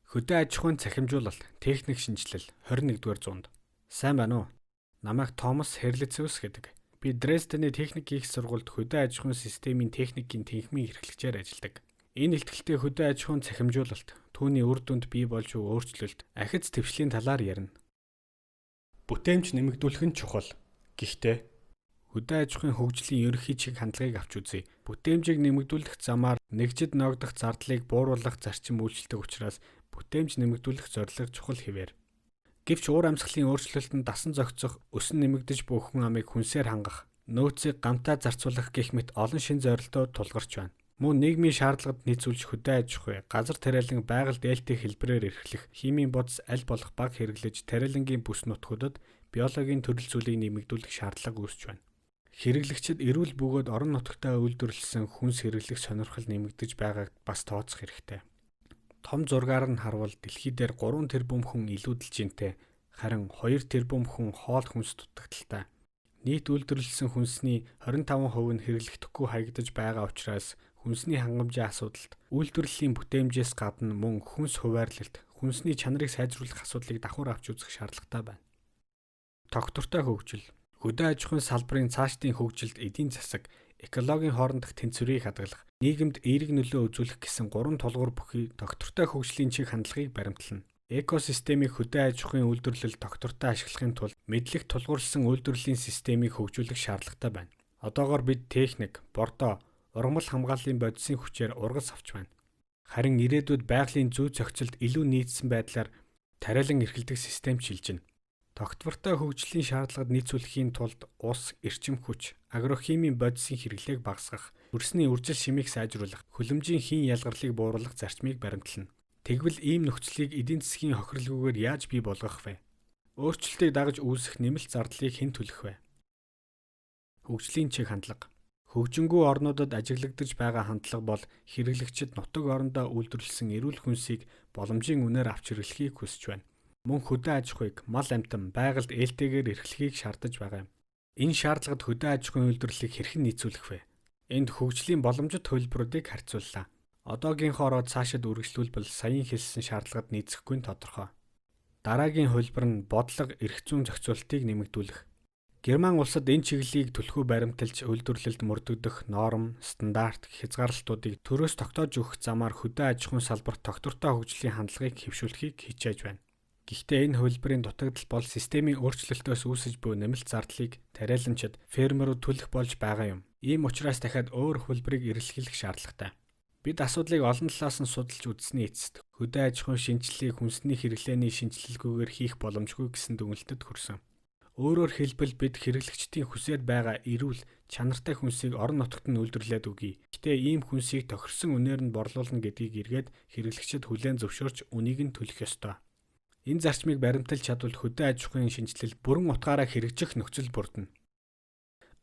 Хөдөө аж ахуйн цахимжуулалт, техник шинжилэл 21-р зуунд. Сайн байна уу? Намайг Томас Херлицэус гэдэг. Би Дрездений техник их сургуульд хөдөө аж ахуйн системийн техникийн тэнхимийн эрхлэгчээр ажилладаг. Энэ илтгэлтэй хөдөө аж ахуйн цахимжуулалт, түүний үр дүнд бий болж буй өөрчлөлт, ахиц твшлийн талаар ярина. Бүтээмж нэмэгдүүлэх нь чухал. Гэхдээ хөдөө аж ахуйн хөгжлийн ерөнхий чиг хандлагыг авч үзье. Бүтээмжийг нэмэгдүүлэх замаар нэгжид ногдох зардлыг бууруулах зарчим үйлчилдэг учраас бүтээмж нэмэгдүүлэх зорилго чухал хэвээр. Гэвч уур амьсгалын өөрчлөлтөнд дасан зохицох, өсөн нэмэгдэж буй хүн амыг хүнсээр хангах, нөөцийг гамтаа зарцуулах гэх мэт олон шин зорилтууд тулгарч байна. Мөн нийгмийн шаардлагад нийцүүлж хөдөө аж ахуй, газар тариалан байгаль дээлтэй хэлбэрээр эрхлэх, химийн бодис аль болох бага хэрэглэж тариалангийн бүс нутгуудад биологийн төрөл зүйлийг нэмэгдүүлэх шаардлага үүсэж байна. Хэрэглэгчид эрүүл бөгөөд орон нутагтаа үйлдвэрлэсэн хүнс хэрэглэх сонирхол нэмэгдэж байгааг бас тооцох хэрэгтэй. Том зургаар нь харвал дэлхий дээр 3 тэрбум хүн илүүдэлж гинтэй, харин 2 тэрбум хүн хоол хүнс дутагдaltaй. Нийт үйлдвэрлэсэн хүнсний 25% нь хэрэглэгдэхгүй хаягдаж байгаа учраас хүнсний хангамжийн асуудалд үйлдвэрлэлийн бүтээмжээс гадна мөн хүнс хуваарлалт, хүнсний чанарыг сайжруулах асуудлыг давхар авч үзэх шаардлагатай байна. Тогтвортой хөгжил. Хөдөө аж ахуйн салбарын цаашдын хөгжилд эдийн засаг, экологийн хоорондох тэнцвэрийг хадгалах, нийгэмд эерэг нөлөө үзүүлэх гэсэн 3 тулгуур бүхий тогтвортой хөгжлийн чиг хандлагыг баримтлана. Экосистемийг хөдөө аж ахуйн үйлдвэрлэл тогтвортой ашиглахын тулд мэдлэг тулгуурсан үйлдвэрлэлийн системийг хөгжүүлэх шаардлагатай байна. Одоогоор бид техник, бордоо, ургамал хамгааллын бодисын хүчээр ургас авч байна. Харин ирээдүйд байгалийн зүй зохицолд илүү нийцсэн байдлаар тариалан эрхэлдэг систем шилжинэ. Тогтвортой хөгжлийн шаардлагад нийцүүлэхийн тулд ус, эрчим хүч, агрохимийн бодисын хэрэглээг багасгах, хөрсний үржил шимийг сайжруулах, хөлөмжийн хийн ялгарлыг бууруулах зарчмыг баримтлана. Тэгвэл ийм нөхцөлийг эдийн засгийн хохирлгүйгээр яаж бий болгох вэ? Өөрчлөлтийг дагаж үүсэх нэмэлт зардлыг хэн төлөх вэ? Хөгжлийн чиг хандлага. Хөгжингүй орнуудад ажиглагдаж байгаа хандлага бол хэрэглэгчид нутаг орондоо үйлдвэрлэсэн эрүүл хүнсийг боломжийн үнээр авч хэрэглэхийг хүсэж байна. Мөн хөдөө аж ахуйг, мал амтан, байгальд ээлтэйгээр эрхлэхийг шаардаж байгаа юм. Энэ шаардлагад хөдөө аж ахуйн үйлдвэрлэлийг хэрхэн нийцүүлэх вэ? Энд хөгжлийн боломжит хувилбаруудыг харьцууллаа. Одоогийнхоороо цаашид үргэлжлүүлбэл саяын хэлсэн шаардлагад нийцэхгүй нь тодорхой. Дараагийн хувилбар нь бодлого, эрх зүйн зохицуулалтыг нэмэгдүүлэх. Герман улсад энэ чиглэлийг түлхүү баримталж үйлдвэрлэлд мөрдөгдөх норм, стандарт, хязгаарлалтуудыг төрөөс тогтоож өгөх замаар хөдөө аж ахуйн салбарт тогтвортой хөгжлийн хандлагыг хэвшүүлэхийг хичээж байна. Гэхдээ энэ хувилбарын дутагдал бол системийн өөрчлөлтөөс үүсэж буй нэмэлт зардлыг тариаланчид, фермерүүд төлөх болж байгаа юм. Ийм учраас дахиад өөр хувилбарыг эрэлхийлэх шаардлагатай. Бид асуудлыг олон талаас нь судалж үзсний эцэст хөдөө аж ахуйн шинжилгээг хүнсний хэрэглээний шинжилэлгүйгээр хийх боломжгүй гэсэн дүгнэлтэд хүрсэн. Өөрөөр хэлбэл бид хэрэглэгчдийн хүсээд байгаа эрүүл, чанартай хүнсийг орон нутагт нь үйлдвэрлээд өгье. Гэхдээ ийм хүнсийг тохирсон үнээр нь борлуулна гэдгийг эргээд хэрэглэгчид хүлээн зөвшөөрч үнийг нь төлөх ёстой. Энэ зарчмыг баримталж чадвал хөдөө аж ахуйн шинжилэл бүрэн утгаараа хэрэгжих нөхцөл бүрдэнэ.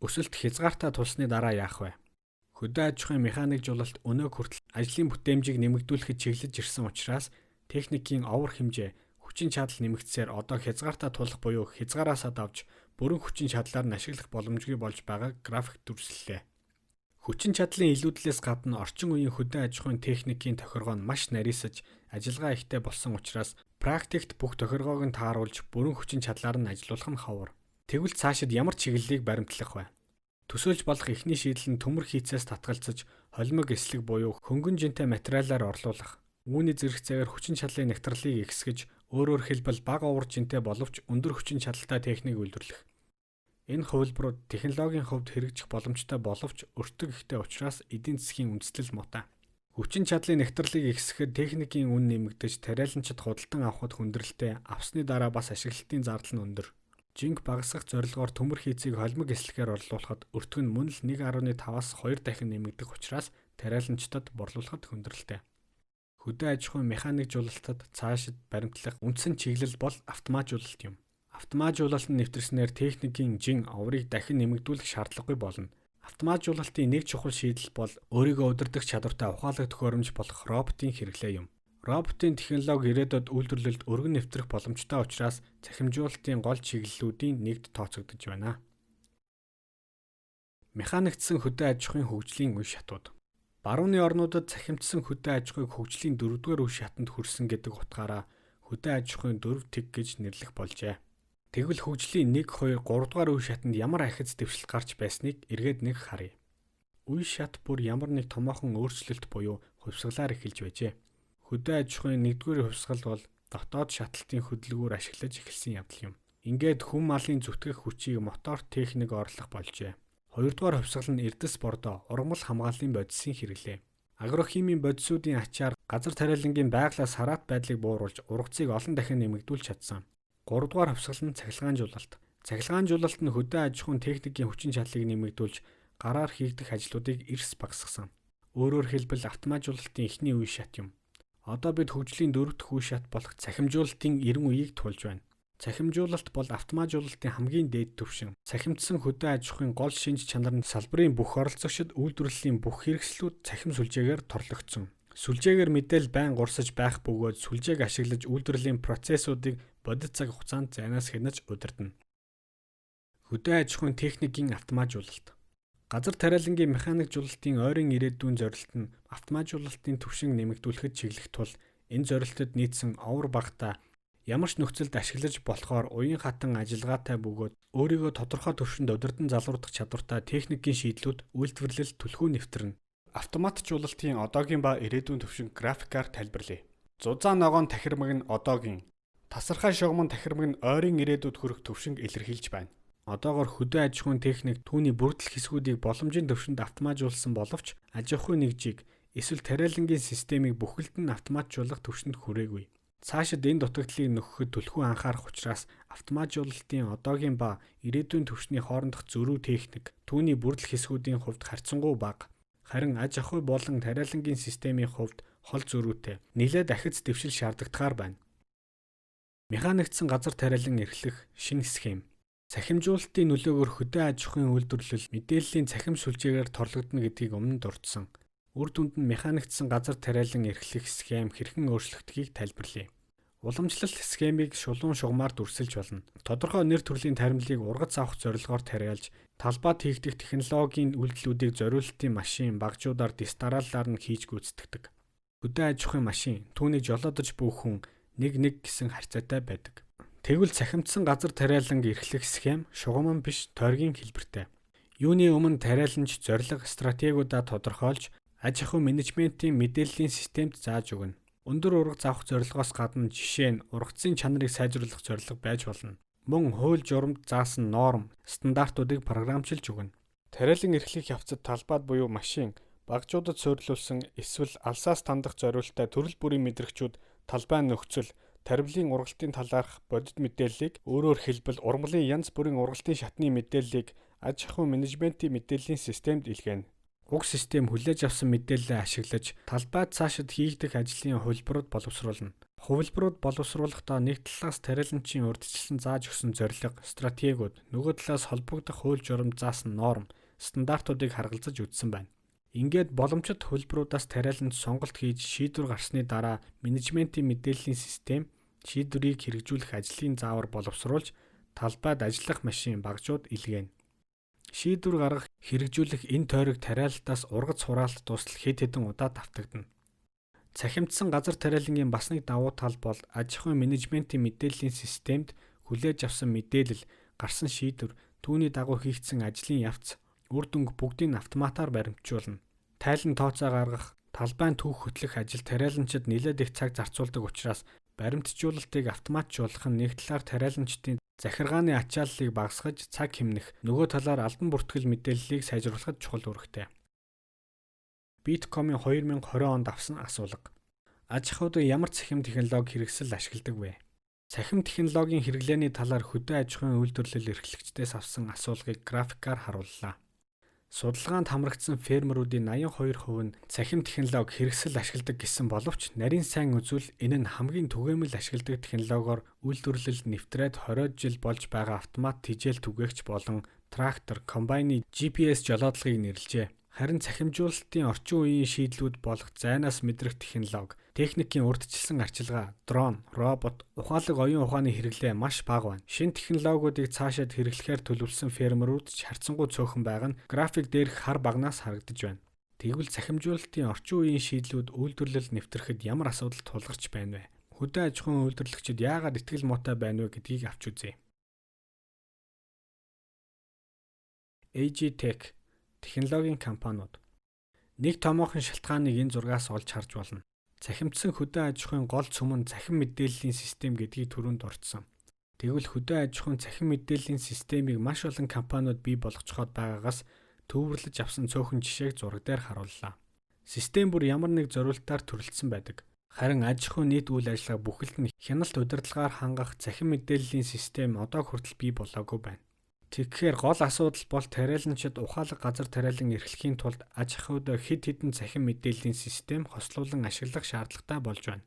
Өсөлт хязгаартай тулсны дараа яах вэ? Хөдөө аж ахуйн механикжуулалт өнөөг хүртэл ажлын бүтээмжийг нэмэгдүүлэхэд чиглэж ирсэн учраас техникийн овор хэмжээ, хүчин чадал нэмэгдсээр одоо хязгаартай тулах буюу хязгаараасаа давж бүрэн хүчин чадлаар нь ашиглах боломжгүй болж байгааг графикт дүрслэлээ. Хүчин чадлын илүүдлээс гадна орчин үеийн хөдөө аж ахуйн техникийн тохиргоо нь маш нарийсаж, ажиллагаа ихтэй болсон учраас практикт бүх тохиргоог нь тааруулж бүрэн хүчин чадлаар нь ажилуулах нь ховор. Тэгвэл цаашид ямар чиглэлийг баримтлах вэ? Төсөөлж болох эхний шийдэл нь төмөр хийцээс татгалзаж, холимог эслэг буюу хөнгөн жинтэй материалаар орлуулах. Үүний зэрэг зээгээр хүчин чадлын нягтралыг ихсгэж, өөрөөр хэлбэл бага уур жинтэй боловч өндөр хүчин чадалтай техник үйлдвэрлэх. Энэ хувилбарууд технологийн хувьд хэрэгжих боломжтой боловч өртөг ихтэй учраас эдийн засгийн үндэслэл муутай. Хүчин чадлын нягтралыг ихсгэхэд техникийн үн нэмэгдэж, тариаланчид худалдан авахд хүндрэлтэй, авсны дараа бас ашиглалтын зардал нь өндөр. Жинг багасгах зорилгоор төмөр хийцийг холимог эслэхээр орлуулахад өртөг нь мөн л 1.5-аас 2 дахин нэмэгдэх учраас тариаланчдад борлуулахад хүндрэлтэй. Хөдөө аж ахуйн механикжуулалтад цаашид баримтлах үндсэн чиглэл бол автоматжуулалт юм. Автоматжуулалт нь нэвтэрснээр техникийн жин оврыг дахин нэмэгдүүлэх шаардлагагүй болно. Автоматжуулалтын нэг чухал шийдэл бол өөрийгөө удирдах чадвартай ухаалаг төхөөрөмж болох роботын хэрэглээ юм. Роботын технологи ирээдүйд үйлдвэрлэлд өргөн нэвтрэх боломжтой учраас цахимжуулалтын гол чиглэлүүдийн нэгд тооцогдож байна. Механикдсан хөдөө аж ахуйн хөгжлийн үе шатууд. Барууны орнуудад цахимдсан хөдөө аж ахуйг хөгжлийн 4-р үе шатанд хүрсэн гэдэг утгаараа хөдөө аж ахуйн 4 тэг гэж нэрлэх болжээ. Тэгвэл хөгжлийн 1, 2, 3-р үе шатанд ямар ахиц дэвшил гарч байсныг эргээд нэг харъя. Үе шат бүр ямар нэг томоохон өөрчлөлт буюу хувьсгалаар эхэлж байжээ. Хөдөө аж ахуйн 1-р хувьсгал бол дотоод шатлалтын хөдөлгөөр ашиглаж эхэлсэн явдал юм. Ингээд хүм малын зүтгэх хүчийг мотор техник орлох болжээ. 2-р хувьсгал нь эрдэс бордоо, ургамал хамгааллын бодисын хэрэглээ. Агрохимийн бодисуудын ачаар газар тариалангийн байглаас хараат байдлыг бууруулж ургацыг олон дахин нэмэгдүүлж чадсан. 3-р хувьсгал нь цахилгаанжуулалт. Цахилгаанжуулалт нь хөдөө аж ахуйн техникийн хүчин чадлыг нэмэгдүүлж гараар хийгдэх ажлуудыг эрс багасгасан. Өөрөөр хэлбэл автоматжуулалтын эхний үе шат юм. Одоо бид хөгжлийн 4 дахь үе шат болох цахимжуулалтын 90 үеийг туулж байна. Цахимжуулалт бол автоматжуулалтын хамгийн дээд түвшин. Цахимдсан хөдөө аж ахуйн гол шинж чанар нь салбарын бүх оролцогчид үйлдвэрлэлийн бүх хэрэгслүүд цахим сүлжээгээр торлогдсон. Сүлжээгээр мэдээлэл байн гурсаж байх бөгөөд сүлжээг ашиглаж үйлдвэрлэлийн процессуудыг бодит цаг хугацаанд зайнаас хянаж удирдана. Хөдөө аж ахуйн техникийн автоматжуулалт. Газар тариалангийн механикжуулалтын ойрын ирээдүйн зорилт нь автоматжуулалтын түвшин нэмэгдүүлэхэд чиглэх тул энэ зорилтод нийцсэн овор багтаа ямар ч нөхцөлд ашиглаж болохоор уян хатан ажиллагаатай бөгөөд өөрийгөө тодорхой түвшинд удирдан залруудах чадвартай техникийн шийдлүүд үйлдвэрлэл түлхүү нэвтэрнэ. Автоматжуулалтын одоогийн ба ирээдүйн түвшин графикаар тайлбарлая. Зузаан ногоон тахирмаг нь одоогийн, тасархай шугамн тахирмаг нь ойрын ирээдүйд хүрэх түвшинг илэрхийлж байна. Одоогоор хөдөө аж ахуйн техник түүний бүрдэл хэсгүүдийг боломжийн түвшинд автоматжуулсан боловч аж ахуйн нэгжийг эсвэл тариалангийн системийг бүхэлд нь автоматжуулах түвшинд хүрээгүй. Цаашид энэ дутагдлыг нөхөхөд түлхүү анхаарах учраас автоматжуулалтын одоогийн ба ирээдүйн түвшний хоорондох зөрүү техник түүний бүрдэл хэсгүүдийн хувьд харьцангуй бага. Харин аж ахуй болон тариалангийн системийн хувьд хол зөрүүтэй нэлээд ахиц дэвшил шаардлагатгаар байна. Механикдсан газар тариалан эрхлэх шинэ схем. Цахимжуулалтын нөлөөгөөр хөдөө аж ахуйн үйлдвэрлэл мэдээллийн цахим сүлжээгээр торлогдно гэдгийг өмнө дурдсан. Үр дүнд нь механикдсан газар тариалан эрхлэх схем хэрхэн өөрчлөгдөхийг тайлбарлая. Уламжлалт схемийг шулуун шугамаар дүрсэлж болно. Тодорхой нэр төрлийн таримлыг ургац авах зорилгоор тариалж, талбайд хийгдэх технологийн үйлдэлүүдийг зориулалтын машин багжуудаар дистараллаар нь хийж гүйцэтгэдэг. Хөдөө аж ахуйн машин түүнийг жолоодож буй хүн нэг гэсэн харьцаатай байдаг. Тэгвэл цахимдсан газар тариаланг эрхлэх схем шугамн биш тойргийн хэлбэртэй. Юуны өмнө тариаланч зорилго стратегиудаа тодорхойлж аж ахуй менежментийн мэдээллийн системд зааж өгнө. Өндөр ургац авах зорилгоос гадна жишээ нь ургацын чанарыг сайжруулах зорилго байж болно. Мөн хууль журамд заасан норм, стандартуудыг програмчилж өгнө. Тариалан эрхлэх явцад талбайд буюу машин, багжуудад суурилуулсан эсвэл алсаас тандах зориултаа төрөл бүрийн мэдрэгчүүд талбайн нөхцөл, таривлын ургалтын талаарх бодит мэдээллийг өөрөөр хэлбэл ургамлын янз бүрийн ургалтын шатны мэдээллийг аж ахуй менежментийн мэдээллийн системд илгээнэ. Уг систем хүлээж авсан мэдээллээ ашиглаж талбайд цаашид хийгдэх ажлын хувилбарууд боловсруулна. Хувилбарууд боловсруулахдаа нэг талаас тариаланчийн урьдчилан зааж өгсөн зорилго, стратегиуд, нөгөө талаас холбогдох хууль журамд заасан норм, стандартуудыг харгалзаж үзсэн байна. Ингээд боломжит хувилбаруудаас тариаланч сонголт хийж шийдвэр гарсны дараа менежментийн мэдээллийн систем шийдвэрийг хэрэгжүүлэх ажлын заавар боловсруулж талбайд ажиллах машин багжууд илгээнэ. Шийдвэр гаргах, хэрэгжүүлэх энэ тойрог тариалалтаас ургац хураалт дуустал хэд хэдэн удаа давтагдана. Цахимдсан газар тариалангийн бас нэг давуу тал бол аж ахуйн менежментийн мэдээллийн системд хүлээж авсан мэдээлэл, гарсан шийдвэр, түүний дагуу хийгдсэн ажлын явц, үр дүнг бүгдийг автоматар баримтжуулна. Тайлан тооцоо гаргах, талбайн түүх хөтлөх ажил тариаланчид нэлээд их цаг зарцуулдаг учраас баримтжуулалтыг автоматжуулах нь нэг талаар тариаланчдын захиргааны ачааллыг багасгаж цаг хэмнэх, нөгөө талаар албан бүртгэл мэдээллийг сайжруулахад чухал үүрэгтэй. Bitkom-ын 2020 онд авсан асуулга. Аж ахуйд ямар цахим технологи хэрэгсэл ашигладаг вэ? Цахим технологийн хэрэглээний талаар хөдөө аж ахуйн үйлдвэрлэл эрхлэгчдээс авсан асуулгыг графикаар харууллаа. Судалгаанд хамрагдсан фермерүүдийн 82% нь цахим технологи хэрэгсэл ашигладаг гэсэн боловч нарийн сайн үзвэл энэ нь хамгийн түгээмэл ашигладаг технологиор үйлдвэрлэл нэвтрээд 20 жил болж байгаа автомат тижэл түгээгч болон трактор, комбайны GPS жолоодлагыг нэрлэжээ. Харин цахимжуулалтын орчин үеийн шийдлүүд болох зайнаас мэдрэх технологи, техникийн урьдчилсан арчилгаа, дрон, робот, ухаалаг оюун ухааны хэрэглээ маш бага байна. Шинэ технологиудыг цаашаад хэрэглэхээр төлөвлөсөн фермерүүд ч харьцангуй цөөхөн байгаа нь график дээрх хар багнаас харагдаж байна. Тэгвэл цахимжуулалтын орчин үеийн шийдлүүд үйлдвэрлэл нэвтрэхэд ямар асуудал тулгарч байна вэ? Хөдөө аж ахуйн үйлдвэрлэгчид яагаад итгэл муутай байна вэ гэдгийг авч үзье. AG Tech технологийн компаниуд нэг томоохон шалтгааныг энэ зургаас олж харж болно. Цахимдсан хөдөө аж ахуйн гол цөм нь цахим мэдээллийн систем гэдгийг түрүүнд дурдсан. Тэгвэл хөдөө аж ахуйн цахим мэдээллийн системийг маш олон компаниуд бий болгоцоход байгаагаас төвөрлөж авсан цөөхөн жишээг зураг дээр харууллаа. Систем бүр ямар нэг зориултаар төрөлдсөн байдаг. Харин аж ахуйн нийт үйл ажиллагаа бүхэлд нь хяналт удирдлагаар хангах цахим мэдээллийн систем одоо хүртэл бий болоогүй байна. Тэгэхээр гол асуудал бол тариаланчид ухаалаг газар тариалан эрхлэхийн тулд аж ахуйд хэд хэдэн цахим мэдээллийн систем хослуулан ашиглах шаардлагатай болж байна.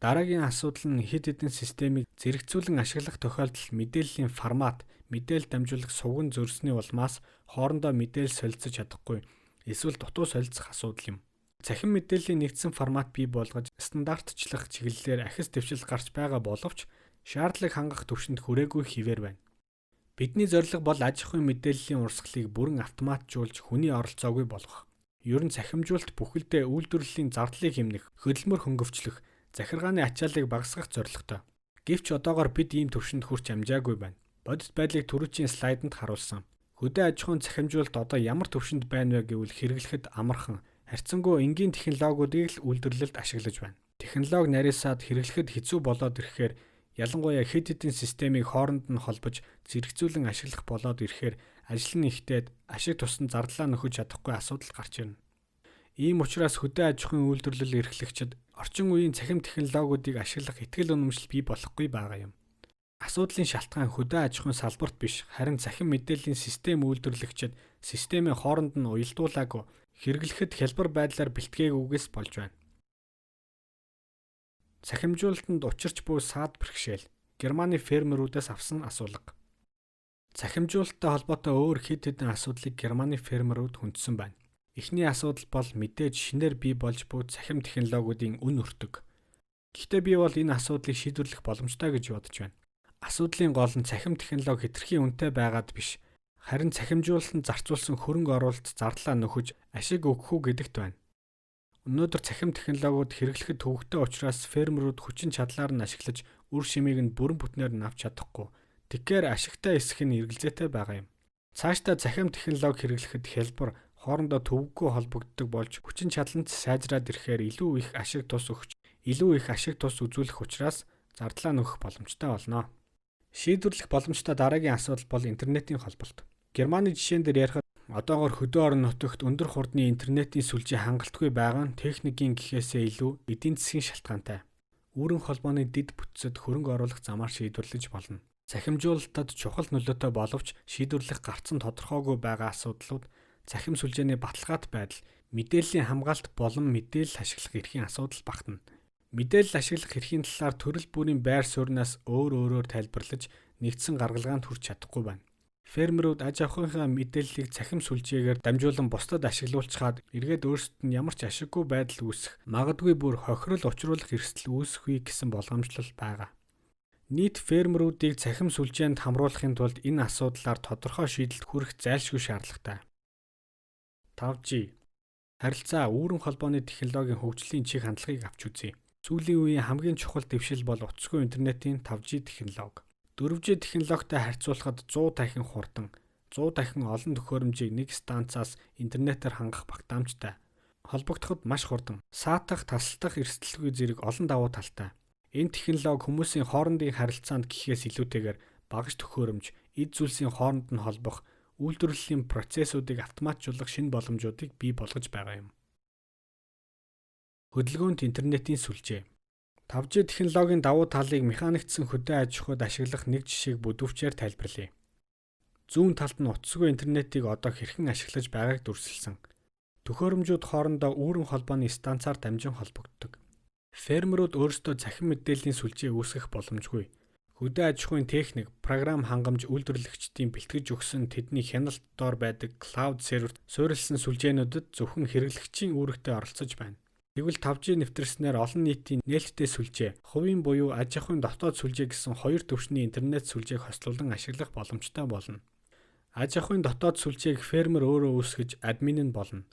Дараагийн асуудал нь хэд хэдэн системийг зэрэгцүүлэн ашиглах тохиолдолд мэдээллийн формат, мэдээлэл дамжуулах суган зөрсний улмаас хоорондоо мэдээлэл солилцож чадахгүй эсвэл дутуу солилцох асуудал юм. Цахим мэдээллийн нэгдсэн формат бий болгож стандартчлах чиглэлээр ахис дэвшил гарч байгаа боловч шаардлага хангах түвшинд хүрээгүй хэвээр байна. Бидний зорилго бол аж ахуйн мэдээллийн урсгалыг бүрэн автоматжуулж хүний оролцоогүй болгох. Ер нь цахимжуулалт бүхэлдээ үйлдвэрлэлийн зардлыг хэмнэх, хөдөлмөр хөнгөвчлөх, захиргааны ачааллыг багасгах зорилготой. Гэвч одоогоор бид ийм түвшинд хүрч амжаагүй байна. Бодит байдлыг түрүүчийн слайданд харуулсан. Хөдөө аж ахуйн цахимжуулалт одоо ямар түвшинд байна вэ гэвэл хэрэглэхэд амархан, харьцангуй энгийн технологиудыг л үйлдвэрлэлд ашиглаж байна. Технологи нарийсаад хэрэглэхэд хэцүү болоод ирэхээр ялангуяа хэд хэдэн системийг хооронд нь холбож зэрэгцүүлэн ашиглах болоод ирэхээр ажил нь ихтэйд ашиг тусан зардлаа нөхөж чадахгүй асуудал гарч ирнэ. Ийм учраас хөдөө аж ахуйн үйлдвэрлэл эрхлэгчид орчин үеийн цахим технологиудыг ашиглах итгэл үнэмшил бий болохгүй байгаа юм. Асуудлын шалтгаан хөдөө аж ахуйн салбарт биш, харин цахим мэдээллийн систем үйлдвэрлэгчид системийн хооронд нь уялдуулаагүй, хэрэглэхэд хялбар байдлаар бэлтгээгүйгээс болж байна. Цахимжуулалтанд учирч буй саад бэрхшээл. Германы фермерүүдээс авсан асуулга. Цахимжуулалттай холбоотой өөр хэд хэдэн асуудлыг Германы фермерүүд хүндсэн байна. Эхний асуудал бол мэдээж шинээр бий болж буй цахим технологиудын үн өртөг. Гэхдээ би бол энэ асуудлыг шийдвэрлэх боломжтой гэж бодож байна. Асуудлын гол нь цахим технологи хэтэрхий үнэтэй байгаад биш, харин цахимжуулалтанд зарцуулсан хөрөнгө оруулалт зардлаа нөхөж ашиг өгөх үү гэдэгт байна. Өнөөдөр цахим технологиуд хэрэглэхэд төвөгтэй учраас фермерүүд хүчин чадлаар нь ашиглаж үр шимийг нь бүрэн бүтнээр нь авч чадахгүй. Тэгэхээр ашигтай эсэх нь эргэлзээтэй байгаа юм. Цаашдаа цахим технологи хэрэглэхэд хялбар, хоорондоо төвөггүй холбогддог болж хүчин чадланд сайжраад ирэхээр илүү их ашиг тус үзүүлэх учраас зардлаа нөхөх боломжтой болно. Шийдвэрлэх боломжтой дараагийн асуудал бол интернетийн холболт. Германы жишээн дээр ярихад одоогоор хөдөө орон нутагт өндөр хурдны интернетийн сүлжээ хангалтгүй байгаа нь техникийн гэхээсээ илүү эдийн засгийн шалтгаантай. Үүрэн холбооны дэд бүтцэд хөрөнгө оруулах замаар шийдвэрлэж болно. Цахимжуулалтад чухал нөлөөтэй боловч шийдвэрлэх гарцсан тодорхойгүй байгаа асуудлууд цахим сүлжээний баталгаат байдал, мэдээллийн хамгаалалт болон мэдээлэл ашиглах эрхийн асуудал багтана. Мэдээлэл ашиглах эрхийн талаар төрөл бүрийн байр сууриас өөрөөр тайлбарлаж нэгдсэн гаргалгаанд хүрч чадахгүй байна. Фермерүүд аж ахуйнхаа мэдээллийг цахим сүлжээгээр дамжуулан бусдад ашиглуулчихад эргээд өөрсдөд нь ямар ч ашиггүй байдал үүсэх, магадгүй бүр хохирол учруулах эрсдэл үүсэхгүй гэсэн болгоомжлол байгаа. Нийт фермерүүдийг цахим сүлжээнд хамруулахын тулд энэ асуудлаар тодорхой шийдэлд хүрэх зайлшгүй шаардлагатай. 5G харилцаа үүрэн холбооны технологийн хөгжлийн чиг хандлагыг авч үзье. Сүүлийн үеийн хамгийн чухал дэвшил бол утасгүй интернетийн 5G технологи. 4G технологитой харьцуулахад 100 дахин хурдан, 100 дахин олон төхөөрөмжийг нэг станцаас интернетээр хангах багтаамжтай. Холбогдоход маш хурдан, саатах, тасалдах эрсдэлгүй зэрэг олон давуу талтай. Энэ технологи хүмүүсийн хоорондын харилцаанд гэхээс илүүтэйгээр багаж төхөөрөмж, эд зүйлсийн хооронд нь холбох, үйлдвэрлэлийн процессуудыг автоматжуулах шинэ боломжуудыг бий болгож байгаа юм. Хөдөлгөөнт интернетийн сүлжээ. 5G технологийн давуу талыг механиктсан хөдөө аж ахуйд ашиглах нэг жишээг бүдүүвчээр тайлбарлая. Зүүн талд нь утасгүй интернетийг одоо хэрхэн ашиглаж байгааг дүрсэлсэн. Төхөөрөмжүүд хоорондоо үүрэн холбооны станцаар дамжин холбогддог. Фермерүүд өөрсдөө цахим мэдээллийн сүлжээ үүсгэх боломжгүй. Хөдөө аж ахуйн техник, програм хангамж үйлдвэрлэгчдийн бэлтгэж өгсөн тэдний хяналт доор байдаг клауд серверт суурилсан сүлжээнүүдэд зөвхөн хэрэглэгчийн үүрэгтэй оролцож байна. Тэгвэл 5G нэвтэрснээр олон нийтийн нээлттэй сүлжээ, хувийн буюу аж ахуйн дотоод сүлжээ гэсэн хоёр түвшний интернет сүлжээг хослуулан ашиглах боломжтой болно. Аж ахуйн дотоод сүлжээг фермер өөрөө үүсгэж админ нь болно.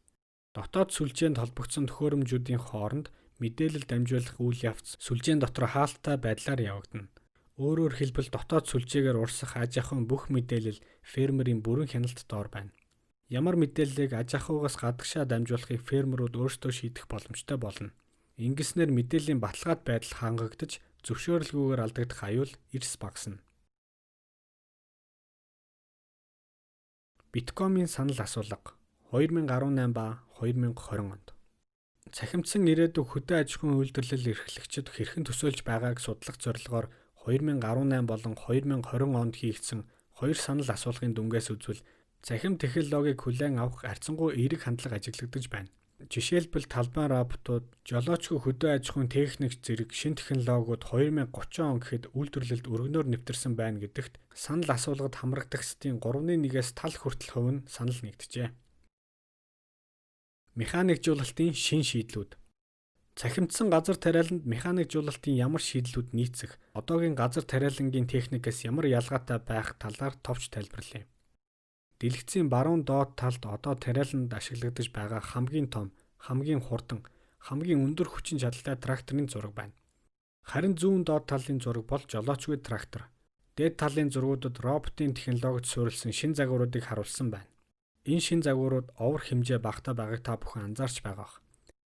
Дотоод сүлжээнд холбогдсон төхөөрөмжүүдийн хооронд мэдээлэл дамжуулах үйл явц сүлжээн дотор хаалттай байдлаар явагдана. Өөрөөр хэлбэл дотоод сүлжээгээр урсах аж ахуйн бүх мэдээлэл фермерийн бүрэн хяналт доор байна. Ямар мэдээллийг аж ахуйгаас гадагшаа дамжуулахыг фермерүүд өөрсдөө шийдэх боломжтой болно. Ингэснээр мэдээллийн баталгаат байдал хангагдаж зөвшөөрөлгүйгээр алдагдах аюул эрс багасна. Биткомын санал асуулга 2018 ба 2020 онд. Цахимдсан ирээдүйг хөдөө аж ахуйн үйлдвэрлэл эрхлэгчид хэрхэн төсөөлж байгааг судлах зорилгоор 2018 болон 2020 онд хийгдсэн хоёр санал асуулгын дүнгээс үзвэл цахим технологиг хүлээн авах харьцангуй эерэг хандлага ажиглагдаж байна. Жишээлбэл талбайн роботууд, жолоочгүй хөдөө аж ахуйн техник зэрэг шинэ технологиуд 2030 он гэхэд үйлдвэрлэлд өргөнөөр нэвтэрсэн байна гэдэгт санал асуулгад хамрагдах стийн 3.1-ээс тал хүртэл хувь нь санал нэгджээ. Механикжуулалтын шин шийдлүүд. Цахимдсан газар тариаланд механикжуулалтын ямар шийдлүүд нийцэх, одоогийн газар тариалангийн техникээс ямар ялгаатай байх талаар товч тайлбарлая. Дэлгэцийн баруун доод талд одоо тариаланд ашиглагдаж байгаа хамгийн том, хамгийн хурдан, хамгийн өндөр хүчин чадалтай тракторын зураг байна. Харин зүүн доод талын зураг бол жолоочгүй трактор. Дээд талын зургуудад роботын технологид суурилсан шин загваруудыг харуулсан байна. Энэ шин загварууд овор хэмжээ багтаа байгааг та бүхэн анзаарч байгаа бах.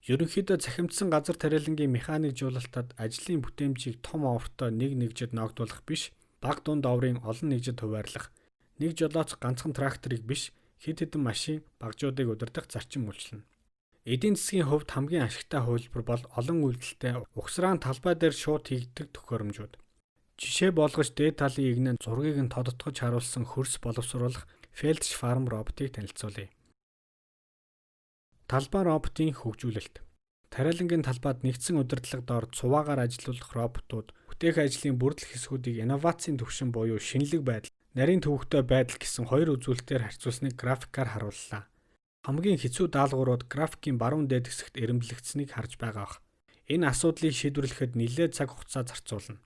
Ерөнхийдөө цахимдсан газар тариалангийн механикжуулалтад ажлын бүтээмжийг том овортой нэг нэгжид ногдуулах биш, бага дунд оврын олон нэгжид хуваарлах, нэг жолооч ганцхан тракторыг биш, хэд хэдэн машин, багжуудыг удирдах зарчим үйлчилнэ. Эдийн засгийн хувьд хамгийн ашигтай хувилбар бол олон үйлдэлтэй угсраан талбай дээр шууд хийгддэг төхөөрөмжүүд. Жишээ болгож дээд талын игнэн зургийг нь тодотгож харуулсан хөрс боловсруулах Feldsch Farm роботыг танилцуулъя. Талбай роботын хөгжүүлэлт. Тариалангийн талбайд нэгдсэн удирдлага доор цуваагаар ажиллах роботууд бүтээх ажлын бүрдэл хэсгүүдийг инновацийн түвшин буюу шинэлэг байдал, нарийн төвөгтэй байдал гэсэн хоёр үзүүлэлтээр харьцуулсныг графикаар харууллаа. Хамгийн хэцүү даалгаврууд графикийн баруун дээд хэсэгт эрэмблэгдсэнийг харж байгаа бах. Энэ асуудлыг шийдвэрлэхэд нэлээд цаг хугацаа зарцуулна.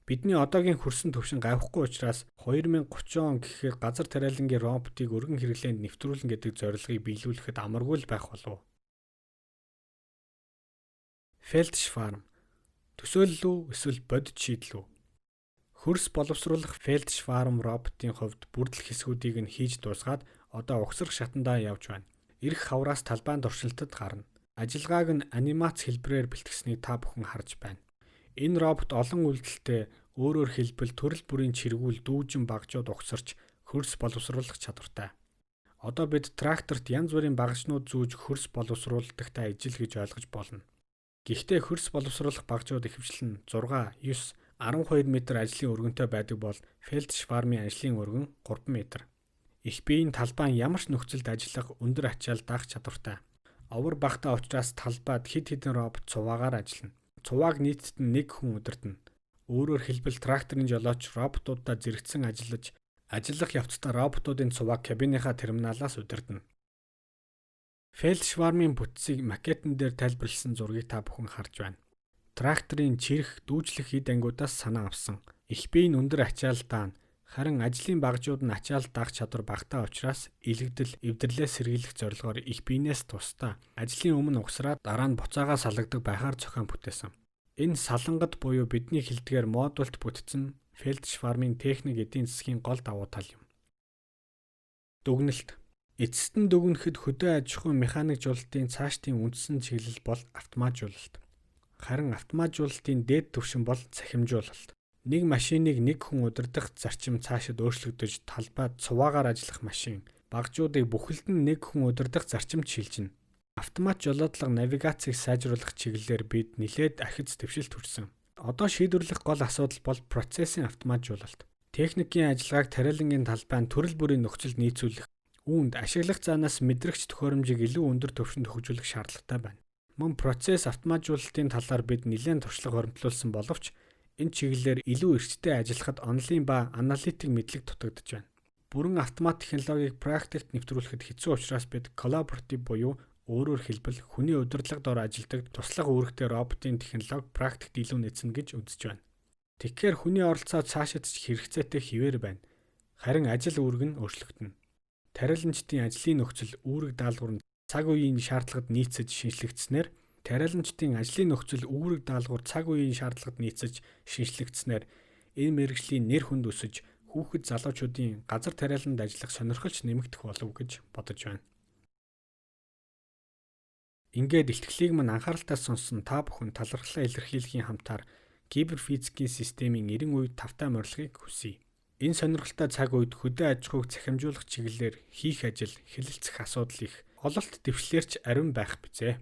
Бидний одоогийн хөрсөн түвшин гавхгүй учраас 2030 он гэхээр газар тариалангийн роботыг өргөн хэрэглээнд нэвтрүүлнэ гэдэг зорилгыг биелүүлэхэд амаргүй л байх болов. Feldsch Farm. Төсөөлөл үү эсвэл бодит шийдэл үү? Хөрс боловсруулах Feldsch Farm роботын хувьд бүрдэл хэсгүүдийг нь хийж дуусгаад одоо угсрах шатандаа явж байна. Ирэх хавраас талбайн туршилтад гарна. Ажиллагааг нь анимац хэлбэрээр бэлтгэснийг та бүхэн харж байна. Энэ робот олон үйлдэлтэй, өөрөөр хэлбэл төрөл бүрийн чиргүүл дүүжин багжууд угсарч хөрс боловсруулах чадвартай. Одоо бид тракторт янз бүрийн багажнууд зүүж хөрс боловсруулалттай ажил гэж ойлгож болно. Гэхдээ хөрс боловсруулах багжууд ихэвчлэн 6, 9, 12 м ажлын өргөнтэй байдаг бол Feldsch Farm-ын ажлын өргөн 3 м. Их биеийн талбайн ямар ч нөхцөлд ажиллах өндөр ачаал даах чадвартай. Овор багтаа учраас талбайд хэд хэдэн робот цуваагаар ажиллана. Цувааг нийтдээ нэг хүн удирдана. Өөрөөр хэлбэл тракторын жолооч роботуудаа зэрэгцэн ажиллах явцдаа роботуудын цувааг кабиныхаа терминалаас удирдана. Feldsch Farm-ын бүтцийг макетн дээр тайлбарласан зургийг та бүхэн харж байна. Тракторын чирэх, дүүжлэх эд ангиудаас санаа авсан. Их биеийн өндөр ачаал даана. Харин ажлын багжууд нь ачаал даах чадвар багтаа учраас илэгдэл, эвдэрлээ сэргийлэх зорилгоор их биенээс тусдаа ажлын өмнө угсраад дараа нь буцаагаа салгадаг байхаар зохион бүтээсэн. Энэ салангад буюу бидний хэлдгээр модульт бүтцэн Feldsch Farm-ын техник эдийн засгийн гол давуу тал юм. Дүгнэлт. Эцэст нь дүгнэхэд хөдөө аж ахуйн механикжуулалтын цаашдын үндсэн чиглэл бол автоматжуулалт. Харин автоматжуулалтын дээд түвшин бол цахимжуулалт. Нэг машиныг нэг хүн удирдах зарчим цаашид өөрчлөгдөж талбайд цуваагаар ажиллах машин, багжуудыг бүхэлд нь нэг хүн удирдах зарчимд шилжинэ. Автомат жолоодлого навигацийг сайжруулах чиглэлээр бид нэлээд ахиц дэвшилт хүрсэн. Одоо шийдвэрлэх гол асуудал бол процессын автоматжуулалт. Техникийн ажиллагааг тариалангийн талбайд төрөл бүрийн нөхцөлд нийцүүлэх, үүнд ашиглах заанаас мэдрэгч төхөөрөмжийг илүү өндөр түвшинд хөгжүүлэх шаардлагатай байна. Мөн процесс автоматжуулалтын талаар бид нэлээд туршлага хоримтлуулсан боловч энэ чиглэлээр илүү эрчтэй ажиллахад онлайн ба аналитик мэдлэг дутагдж байна. Бүрэн автомат технологиг практикт нэвтрүүлэхэд хэцүү учраас бид коллаборатив буюу өөрөөр хэлбэл хүний удирдлага дор ажилладаг туслах үүрэгтэй роботын технологи практикт илүү нэцнэ гэж үзэж байна. Тэгэхээр хүний оролцоо цаашид ч хэрэгцээтэй хിവэр байна. Харин ажил үүрэг нь өөрчлөгдөнө. Тариаланчдын ажлын нөхцөл үүрэг даалгавар нь цаг үеийн шаардлагад нийцэж шинжлэгдснээр тариаланчдын ажлын нөхцөл үүрэг даалгавар цаг үеийн шаардлагад нийцэж шинжлэгдснээр энэ мэргэжлийн нэр хүнд өсөж хүүхэд залуучуудын газар тариаланд ажиллах сонирхолч нэмэгдэх болов гэж бодож байна. Ингээд ихтгэлийг мань анхааралтай сонссон та бүхэн талархлаа илэрхийлэхийн хамтаар киберфизикийн системийн 90 үед тавтай морилгыг хүсье. Энэ сонирхолтой цаг үед хөдөө аж ахуйг захимжуулах чиглэлээр хийх ажил, хэлэлцэх асуудал их. Ололт дэвшлэрч ариун байх бизээ.